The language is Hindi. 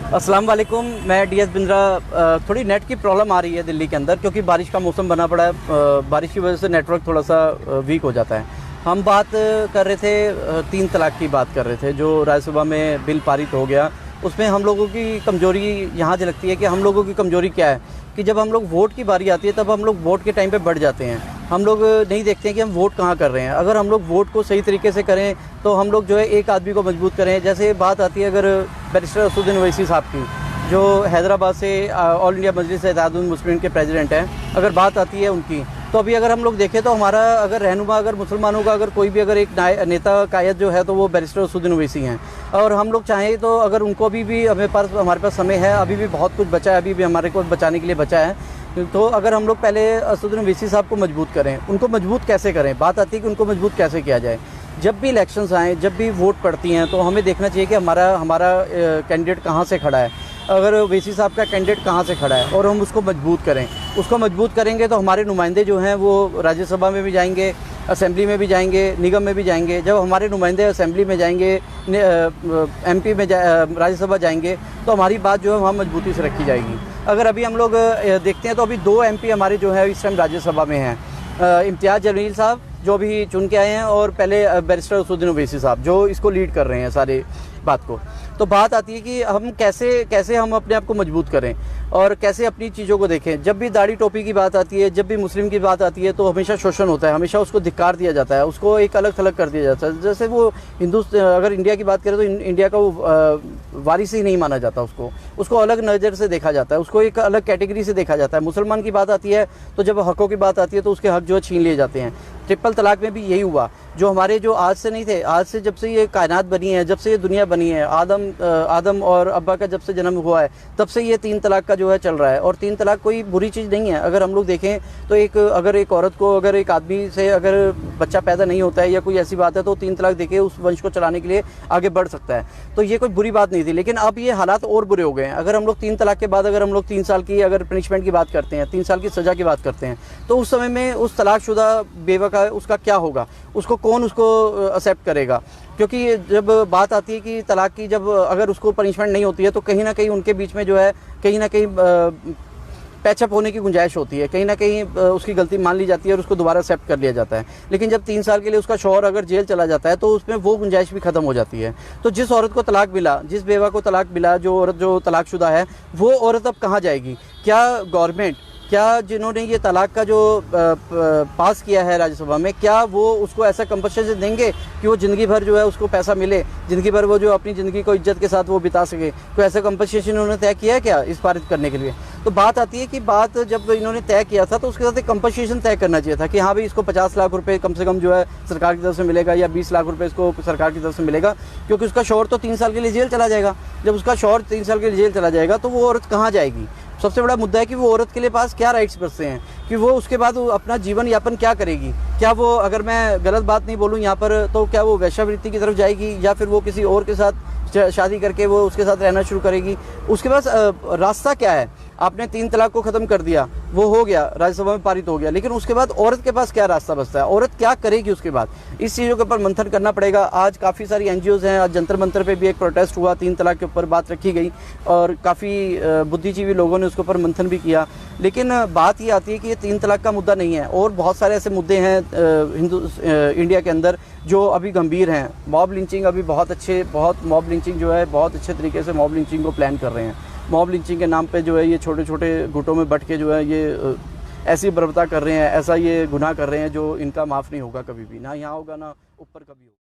अस्सलाम वालेकुम। मैं डीएस बिंद्रा। थोड़ी नेट की प्रॉब्लम आ रही है दिल्ली के अंदर, क्योंकि बारिश का मौसम बना पड़ा है। बारिश की वजह से नेटवर्क थोड़ा सा वीक हो जाता है। हम बात कर रहे थे, 3 तलाक की बात कर रहे थे, जो राज्यसभा में बिल पारित हो गया। उसमें हम लोगों की कमज़ोरी यहाँ झलकती है कि हम लोगों की कमज़ोरी क्या है कि जब हम लोग वोट की बारी आती है तब हम लोग वोट के टाइम पे बढ़ जाते हैं। हम लोग नहीं देखते हैं कि हम वोट कहाँ कर रहे हैं। अगर हम लोग वोट को सही तरीके से करें तो हम लोग जो है एक आदमी को मजबूत करें। जैसे बात आती है अगर बैरिस्टर असदुद्दीन ओवैसी साहब की, जो हैदराबाद से ऑल इंडिया मजलिस इत्तेहादुल मुस्लिमीन के प्रेसिडेंट हैं, अगर बात आती है उनकी, तो अभी अगर हम लोग देखें तो हमारा अगर रहनुमा, अगर मुसलमानों का अगर कोई भी अगर एक नेता कायद जो है तो वो बैरिस्टर असदुद्दीन ओवैसी हैं। और हम लोग चाहें तो अगर उनको भी हमारे पास समय है, अभी भी बहुत कुछ बचा है, अभी भी हमारे को बचाने के लिए बचा है। तो अगर हम लोग पहले असदुद्दीन ओवैसी साहब को मजबूत करें, उनको मजबूत कैसे करें, बात आती है कि उनको मजबूत कैसे किया जाए। जब भी इलेक्शंस आएँ, जब भी वोट पड़ती हैं, तो हमें देखना चाहिए कि हमारा कैंडिडेट कहाँ से खड़ा है, अगर ओवैसी साहब का कैंडिडेट कहाँ से खड़ा है, और हम उसको मजबूत करें। उसको मजबूत करेंगे तो हमारे नुमाइंदे जो हैं वो राज्यसभा में भी जाएंगे, असेंबली में भी जाएंगे, निगम में भी जाएंगे। जब हमारे नुमाइंदे असेंबली में जाएंगे, एमपी में राज्यसभा जाएंगे, तो हमारी बात जो है वहाँ मजबूती से रखी जाएगी। अगर अभी हम लोग देखते हैं तो अभी 2 एमपी हमारे जो है इस टाइम राज्यसभा में हैं, इम्तियाज़ जलील साहब जो अभी चुन के आए हैं, और पहले बैरिस्टर असदुद्दीन ओवैसी साहब जो इसको लीड कर रहे हैं सारे बात को। तो बात आती है कि हम कैसे हम अपने आप को मजबूत करें और कैसे अपनी चीज़ों को देखें। जब भी दाढ़ी टोपी की बात आती है, जब भी मुस्लिम की बात आती है, तो हमेशा शोषण होता है, हमेशा उसको धिक्कार दिया जाता है, उसको एक अलग थलग कर दिया जाता है। जैसे वो अगर इंडिया की बात करें तो इंडिया का वो वारिस ही नहीं माना जाता, उसको अलग नज़र से देखा जाता है, उसको एक अलग कैटेगरी से देखा जाता है। मुसलमान की बात आती है तो जब हक़ों की बात आती है तो उसके हक़ जो है छीन लिए जाते हैं। ट्रिपल तलाक में भी यही हुआ। जो हमारे जो आज से नहीं थे, आज से जब से ये कायनात बनी है, जब से ये दुनिया बनी है, आदम और अब्बा का जब से जन्म हुआ है, तब से ये 3 तलाक का जो है चल रहा है। और 3 तलाक कोई बुरी चीज़ नहीं है। अगर हम लोग देखें तो अगर एक औरत को, अगर एक आदमी से अगर बच्चा पैदा नहीं होता है या कोई ऐसी बात है, तो 3 तलाक देके उस वंश को चलाने के लिए आगे बढ़ सकता है। तो ये कोई बुरी बात नहीं थी। लेकिन अब ये हालात और बुरे हो गए हैं। अगर हम लोग 3 तलाक के बाद अगर हम लोग 3 साल की अगर पनिशमेंट की बात करते हैं, 3 साल की सज़ा की बात करते हैं, तो उस समय में उस तलाकशुदा बेवा का उसका क्या होगा, उसको कौन उसको एक्सेप्ट करेगा। क्योंकि जब बात आती है कि तलाक की, जब अगर उसको पनिशमेंट नहीं होती है तो कहीं ना कहीं उनके बीच में जो है कहीं ना कहीं पैचअप होने की गुंजाइश होती है, कहीं ना कहीं उसकी गलती मान ली जाती है और उसको दोबारा एक्सेप्ट कर लिया जाता है। लेकिन जब 3 साल के लिए उसका शौहर अगर जेल चला जाता है तो उसमें वो गुंजाइश भी खत्म हो जाती है। तो जिस औरत को तलाक मिला, जिस बेवा को तलाक मिला, जो औरत जो तलाकशुदा है, वो औरत अब कहाँ जाएगी? क्या गवर्नमेंट, क्या जिन्होंने ये तलाक का जो पास किया है राज्यसभा में, क्या वो उसको ऐसा कंपनसेशन देंगे कि वो ज़िंदगी भर जो है उसको पैसा मिले, ज़िंदगी भर वो जो अपनी ज़िंदगी को इज्जत के साथ वो बिता सके? कोई ऐसा कंपनसेशन उन्होंने तय किया है क्या इस पारित करने के लिए? तो बात आती है कि बात जब इन्होंने तय किया था तो उसके साथ एक कंपनसेशन तय करना चाहिए था कि हाँ भाई, इसको 50 लाख रुपए कम से कम जो है सरकार की तरफ से मिलेगा, या 20 लाख रुपए इसको सरकार की तरफ से मिलेगा, क्योंकि उसका शौहर तो 3 साल के लिए जेल चला जाएगा। जब उसका शौहर 3 साल के लिए जेल चला जाएगा तो वो औरत कहाँ जाएगी? सबसे बड़ा मुद्दा है कि वो औरत के लिए पास क्या राइट्स बचते हैं, कि वो उसके बाद वो अपना जीवन यापन क्या करेगी। क्या वो, अगर मैं गलत बात नहीं बोलूँ यहाँ पर, तो क्या वो वेश्यावृत्ति की तरफ जाएगी, या फिर वो किसी और के साथ शादी करके वो उसके साथ रहना शुरू करेगी? उसके पास रास्ता क्या है? आपने 3 तलाक को ख़त्म कर दिया, वो हो गया, राज्यसभा में पारित हो गया, लेकिन उसके बाद औरत के पास क्या रास्ता बचता है? औरत क्या करेगी उसके बाद? इस चीज़ों के ऊपर मंथन करना पड़ेगा। आज काफ़ी सारी NGOs हैं, आज जंतर मंतर पे भी एक प्रोटेस्ट हुआ, 3 तलाक के ऊपर बात रखी गई और काफ़ी बुद्धिजीवी लोगों ने उसके ऊपर मंथन भी किया। लेकिन बात ये आती है कि ये 3 तलाक का मुद्दा नहीं है, और बहुत सारे ऐसे मुद्दे हैं इंडिया के अंदर जो अभी गंभीर हैं। मॉब लिंचिंग अभी बहुत मॉब लिंचिंग जो है बहुत अच्छे तरीके से मॉब लिंचिंग को प्लान कर रहे हैं। मॉब लिंचिंग के नाम पे जो है ये छोटे छोटे गुटों में बट के जो है ये ऐसी बर्बरता कर रहे हैं, ऐसा ये गुनाह कर रहे हैं जो इनका माफ़ नहीं होगा कभी भी, ना यहाँ होगा ना ऊपर कभी होगा।